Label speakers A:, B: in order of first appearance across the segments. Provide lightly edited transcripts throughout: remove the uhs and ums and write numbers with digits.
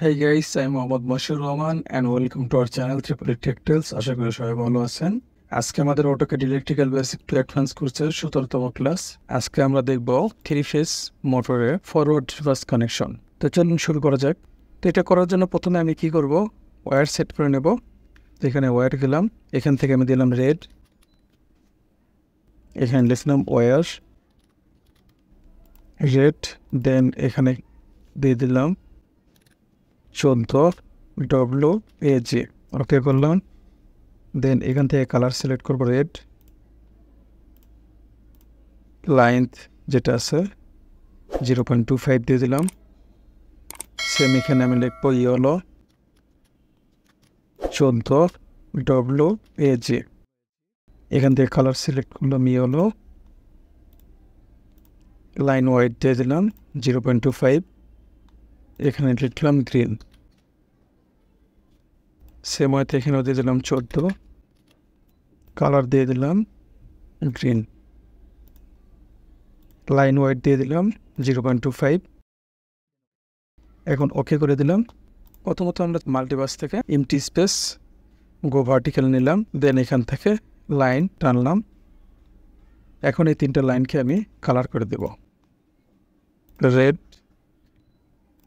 A: Hey guys, I'm Mohammad Mashur Rahman and welcome to our channel Triple Tech Tales. আশা করি সবাই ভালো আছেন। আজকে আমাদের AutoCAD electrical basic to advance কোর্সের 17তম ক্লাস। আজকে আমরা দেখব থ্রি ফেজ মোটরের ফরওয়ার্ড রিভার্স কানেকশন। তো চলুন শুরু করা যাক। তো এটা করার জন্য প্রথমে আমি কি করব, ওয়্যার সেট করে নেব। তো এখানে ওয়্যার গেলাম, এখান থেকে আমি দিলাম রেড, এখানে লিখলাম ওয়্যার রেড, দেন এখানে দিয়ে দিলাম 14 WAG, ওকে করলাম। দেন এখান থেকে কালার সিলেক্ট করবো রেড, লাইন যেটা আছে 0.25 দিয়ে দিলাম। সেম এখানে আমি লিখবো ইয়েলো 14 WAG, এখান থেকে কালার সিলেক্ট করলাম ইয়েলো, লাইন হোয়াইট দিয়ে দিলাম 0.25, এখানে লিখলাম গ্রিন। সেম ওয়েতে এখানেও দিয়ে দিলাম 14, কালার দিয়ে দিলাম গ্রিন, লাইন হোয়াইট দিয়ে দিলাম 0.25, এখন ওকে করে দিলাম। প্রথমত আমরা মাল্টিবাস থেকে এমটি স্পেস গো ভার্টিক্যাল নিলাম, দেন এখান থেকে লাইন টানলাম। এখন এই তিনটা লাইনকে আমি কালার করে দেব, রেড,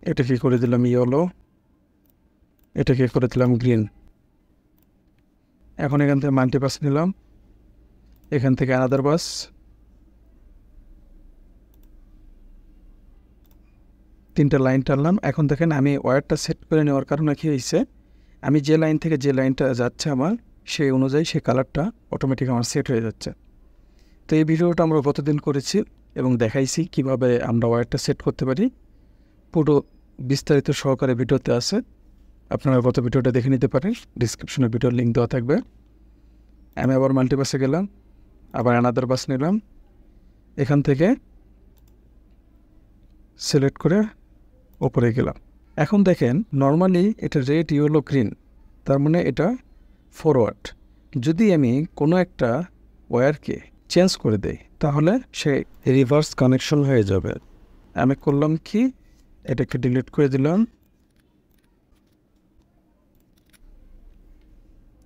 A: এটাকে করে দিলাম ইয়েলো, এটাকে করে দিলাম গ্রিন। এখন এখান থেকে মাল্টিবাস নিলাম, এখান থেকে আনাদার বাস, তিনটা লাইন টানলাম। এখন দেখেন আমি ওয়্যারটা সেট করে নেওয়ার কারণে কী হয়েছে, আমি যে লাইন থেকে যে লাইনটা যাচ্ছে আমার সেই অনুযায়ী সেই কালারটা অটোমেটিক আমার সেট হয়ে যাচ্ছে। তো এই ভিডিওটা আমরা গতদিন করেছি এবং দেখাইছি কিভাবে আমরা ওয়্যারটা সেট করতে পারি। পুরো বিস্তারিত সহকারে ভিডিওতে আছে, আপনারা গত ভিডিওটা দেখে নিতে পারেন, ডিসক্রিপশনে ভিডিওর লিঙ্ক দেওয়া থাকবে। আমি আবার মাল্টিবাসে গেলাম, আবার অ্যানাদার বাস নিলাম, এখান থেকে সিলেক্ট করে ওপরে গেলাম। এখন দেখেন নর্মালি এটা রেড ইয়েলো গ্রিন, তার মানে এটা ফরওয়ার্ড। যদি আমি কোনো একটা ওয়্যারকে চেঞ্জ করে দেই তাহলে সে রিভার্স কানেকশন হয়ে যাবে। আমি করলাম কি, এটাকে ডিলিট করে দিলাম।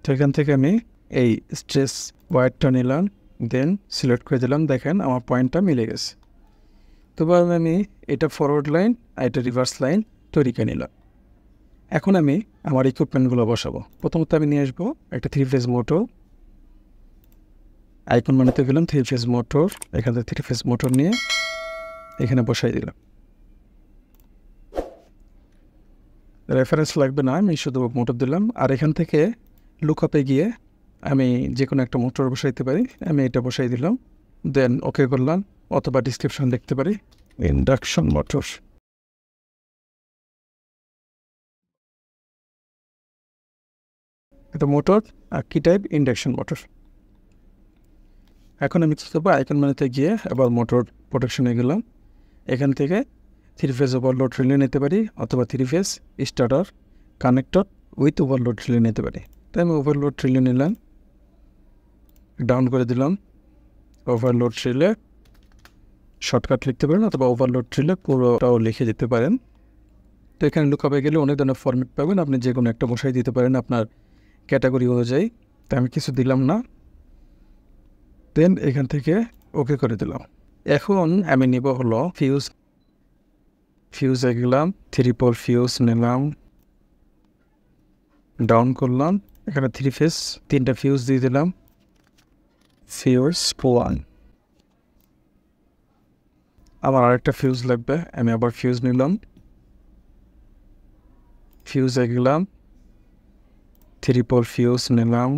A: তো এখান থেকে আমি এই স্ট্রেস ওয়্যারটা নিলাম, দেন সিলেক্ট করে দিলাম। দেখেন আমার পয়েন্টটা মিলে গেছে। তো আমি এটা ফরওয়ার্ড লাইন আর এটা রিভার্স লাইন তৈরি করে নিলাম। এখন আমি আমার ইকুইপমেন্টগুলো বসাবো। প্রথমত আমি নিয়ে আসবো একটা থ্রি ফেজ মোটর, আইকন বানাতে গেলাম থ্রি ফেজ মোটর, এখান থেকে থ্রি ফেজ মোটর নিয়ে এখানে বসাই দিলাম। রেফারেন্স লাগবে না, আমি শুধু মোটর দিলাম। আর এখান থেকে লুকআপে গিয়ে আমি যে কোনো একটা মোটর বসাইতে পারি, আমি এটা বসাই দিলাম, দেন ওকে করলাম। অথবা ডিসক্রিপশন দেখতে পারি ইন্ডাকশন মোটর। এটা মোটর আর কি টাইপ, ইন্ডাকশন মোটর। এখন আমি কী করবো, আইকন মেনুতে গিয়ে আবার মোটর প্রোটেকশনে গেলাম। এখান থেকে থ্রি ফেজ ওভারলোড রিলে নিতে পারি অথবা three phase starter connector with overload relay নিতে পারি। তাই আমি ওভারলোড রিলে নিলাম, ডাউন করে দিলাম। ওভারলোড রিলে শর্টকাট লিখতে পারেন অথবা ওভারলোড রিলে পুরোটাও লিখে দিতে পারেন। তো এখানে লুকআপে গেলে অনেক ধরনের ফরম্যাট পাবেন, আপনি যে কোনো একটা বসাই দিতে পারেন আপনার ক্যাটাগরি অনুযায়ী। তাই আমি কিছু দিলাম না, দেন এখান থেকে ওকে করে দিলাম। এখন আমি নিব হলো ফিউজে গেলাম, থ্রি পোল ফিউজ নিলাম, ডাউন করলাম। এখানে থ্রি ফেজ তিনটা ফিউজ দিয়ে দিলাম, ফিউজ 1। আমার আরেকটা ফিউজ লাগবে, আমি আবার ফিউজ নিলাম, ফিউজে গেলাম, থ্রি পোল ফিউজ নিলাম,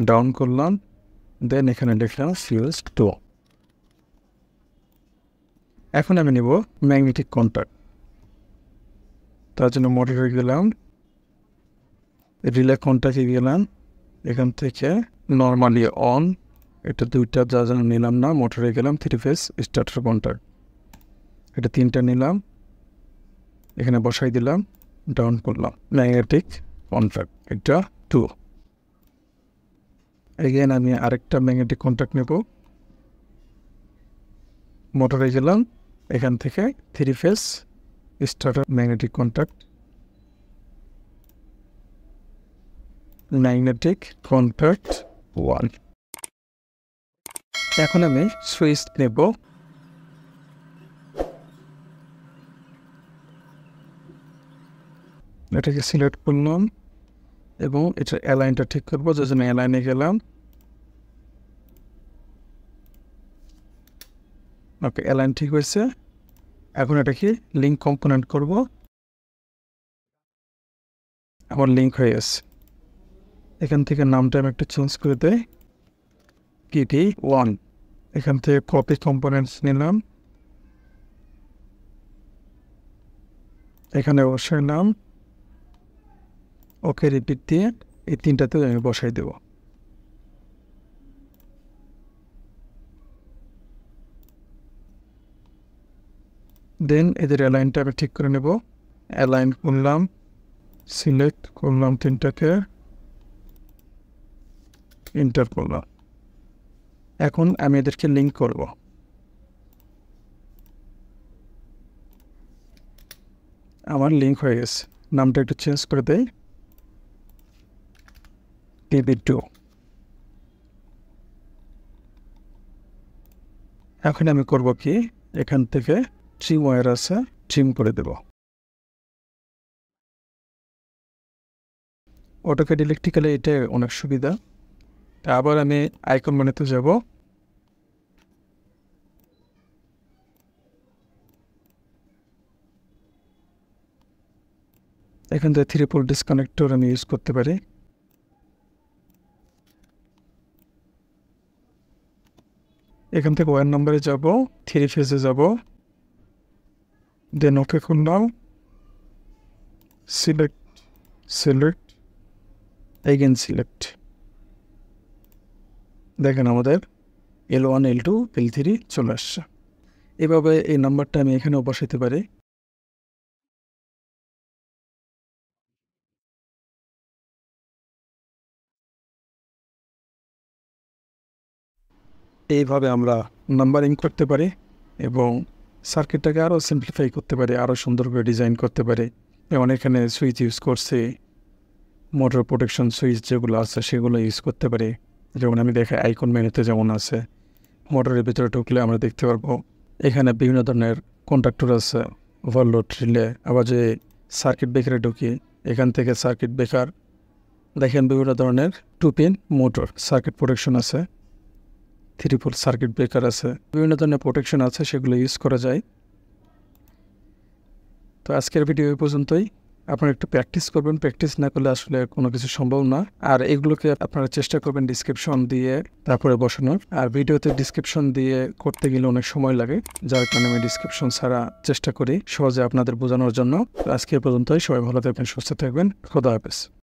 A: ডাউন করলাম, দেন এখানে লিখলাম ফিউজ 2। এখন আমি নেব ম্যাগনেটিক কন্ট্যাক্ট, তার জন্য মোটরে গেলাম, রিলে কন্ট্যাক্টে গেলাম, এখান থেকে নর্মালি অন, এটা দুইটা যা যেন নিলাম না। মোটরে গেলাম, থ্রি ফেজ স্টার্টার কন্ট্যাক্ট, এটা তিনটা নিলাম, এখানে বসাই দিলাম, ডাউন করলাম, ম্যাগনেটিক কন্ট্যাক্ট এটা 2। এগেন আমি আরেকটা ম্যাগনেটিক কন্ট্যাক্ট নেব, মোটরে গেলাম, এখান থেকে three phase starter magnetic contact, magnetic contact 1। এখন আমি সুইচ নেব। এটাকে সিলেক্ট করলাম এবং এটা অ্যালাইনটা ঠিক করবো, যে জন্য অ্যালাইনে গেলাম। ওকে, অ্যালাইন ঠিক হয়েছে। এখন এটাকে লিঙ্ক কম্পোনেন্ট করব। আমার লিঙ্ক হয়ে গেছে। এখান থেকে নামটা আমি একটু চেঞ্জ করে দেই, KT1। এখান থেকে কপি কম্পোনেন্টস নিলাম, এখানে বসাই নাম। ওকে, রিপিট দিয়ে এই তিনটাতে আমি বসাই দেব। দেন এদের অ্যালাইনটা আমি ঠিক করে নেব। অ্যালাইন করলাম, সিলেক্ট করলাম তিনটাকে, এন্টার করলাম। এখন আমি এদেরকে লিঙ্ক করব। আমার লিঙ্ক হয়ে গেছে। নামটা একটু চেঞ্জ করে দেই, KT2। এখন আমি করব কি, এখান থেকে ট্রিম ওয়্যার আছে, ট্রিম করে দেব। অটোক্যাড ইলেকট্রিক্যালে এটা অনেক সুবিধা। আবার আমি আইকন মেনুতে যাব। এখান থেকে 3 পোল ডিসকানেক্টর আমি ইউজ করতে পারি। এখান থেকে ওয়্যার নাম্বারে যাব, 3 ফেজে যাব, দেন ওকে করলাম, সিলেক্ট, সিলেক্ট, এগেন সিলেক্ট। দেখেন আমাদের L1, L2, L3 চলে আসছে। এভাবে এই নাম্বারটা আমি এখানেও বসাইতে পারি। এইভাবে আমরা নাম্বারিং করতে পারি এবং সার্কিটটাকে আরও সিম্পলিফাই করতে পারি, আরও সুন্দর করে ডিজাইন করতে পারি। যেমন এখানে সুইচ ইউজ করছি, মোটর প্রোটেকশন সুইচ যেগুলো আছে সেগুলো ইউজ করতে পারি। যেমন আমি দেখে আইকন মেনুতে যেমন আছে, মোটরের ভিতরে ঢুকলে আমরা দেখতে পারবো এখানে বিভিন্ন ধরনের কন্ট্যাক্টর আছে, ওভারলোড রিলে। আবার যে সার্কিট ব্রেকারে ঢুকি, এখান থেকে সার্কিট ব্রেকার দেখেন বিভিন্ন ধরনের 2 পিন মোটর সার্কিট প্রোটেকশন আছে, 3 পোল সার্কিট ব্রেকার আছে, বিভিন্ন ধরনের প্রোটেকশন আছে, সেগুলো ইউজ করা যায়। তো আজকের ভিডিও এই পর্যন্তই। আপনারা একটু প্র্যাকটিস করবেন, প্র্যাকটিস না করলে আসলে কোনো কিছু সম্ভব না। আর এগুলোকে আপনারা চেষ্টা করবেন ডিসক্রিপশন দিয়ে তারপরে বসানোর। আর ভিডিওতে ডিসক্রিপশন দিয়ে করতে গেলে অনেক সময় লাগে, যার কারণে আমি ডিসক্রিপশন ছাড়া চেষ্টা করি সহজে আপনাদের বোঝানোর জন্য। আজকে এই পর্যন্তই। সবাই ভালো থাকবেন, সুস্থ থাকবেন। খোদা হাফেজ।